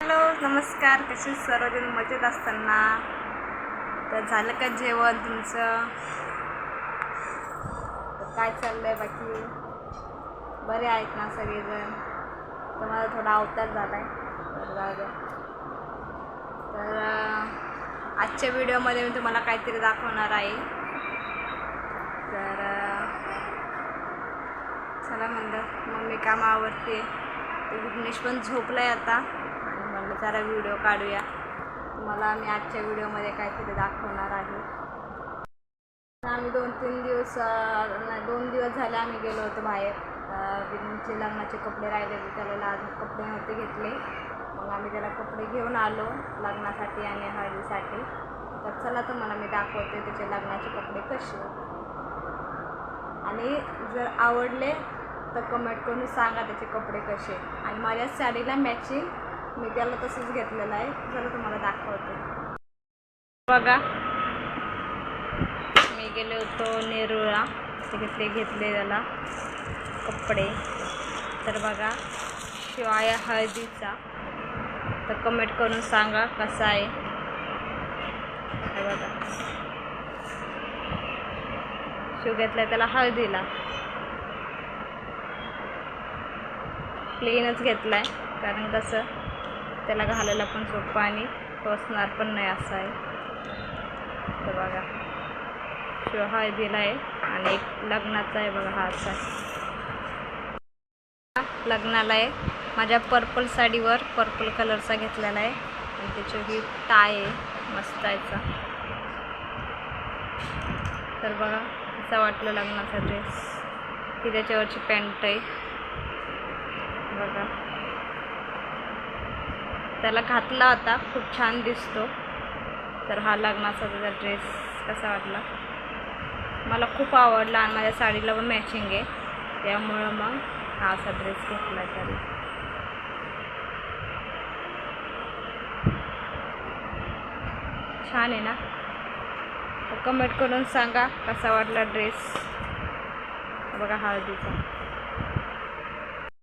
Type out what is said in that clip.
Hello नमस्कार, कसे सर्वजण मजेत असताना. तर झालं का जेवण तुमचं? तर काय चाललंय बाकी? बरे आहेत ना सगळेजण? तर मला थोडा अवतार झाला आहे. तर आजच्या व्हिडिओमध्ये मी तुम्हाला काहीतरी दाखवणार आहे. तर चला म्हणलं मग मी काम आवडते. विघ्नेश पण झोपला आहे आता आणि म्हणलं जरा व्हिडिओ काढूया. तुम्हाला मी आजच्या व्हिडिओमध्ये काहीतरी दाखवणार आहे. आम्ही 2 दिवस झाले आम्ही गेलो होतो बाहेर. विघ्नेशचे लग्नाचे कपडे राहिले होते, त्याला कपडे नव्हते घेतले. मग आम्ही त्याला कपडे घेऊन आलो लग्नासाठी आणि हळदीसाठी. तर चला तुम्हाला मी दाखवते त्याचे लग्नाचे कपडे कसे. आणि जर आवडले तर कमेंट करून सांगा त्याचे कपडे कसे. आणि माझ्या साडीला मॅचिंग मी त्याला तसंच घेतलेलं आहे. चला तुम्हाला दाखवते. बघा मी गेले होतो नेरूळला, तिथे घेतले त्याला कपडे. तर बघा शिव आहे हळदीचा. तर कमेंट करून सांगा कसा आहे. बघा शिव घेतलाय त्याला हळदीला. प्लेनच घेतलाय कारण कसं त्याला घालायला पण सोपं आणि टोचणार पण नाही असं आहे. तर बघा शिव हळदीला आहे आणि एक लग्नाचा आहे. बघा हा असा लग्नाला आहे. माझ्या पर्पल साडीवर पर्पल कलरचा घेतलेला आहे आणि त्याची ही टाय आहे मस्त आहेचा. तर बघा कसा वाटलं लग्नाचा ड्रेस. ही त्याच्यावरची पॅन्ट आहे. बघा त्याला घातला होता, खूप छान दिसतो. तर हा लग्नाचा त्याचा ड्रेस कसा वाटला मला खूप आवडला आणि माझ्या साडीला पण मॅचिंग आहे. त्यामुळं मग हा असा ड्रेस घेतला त्याला. छान आहे ना? तर कमेंट करून सांगा कसा वाटला ड्रेस. बघा हळदीचा.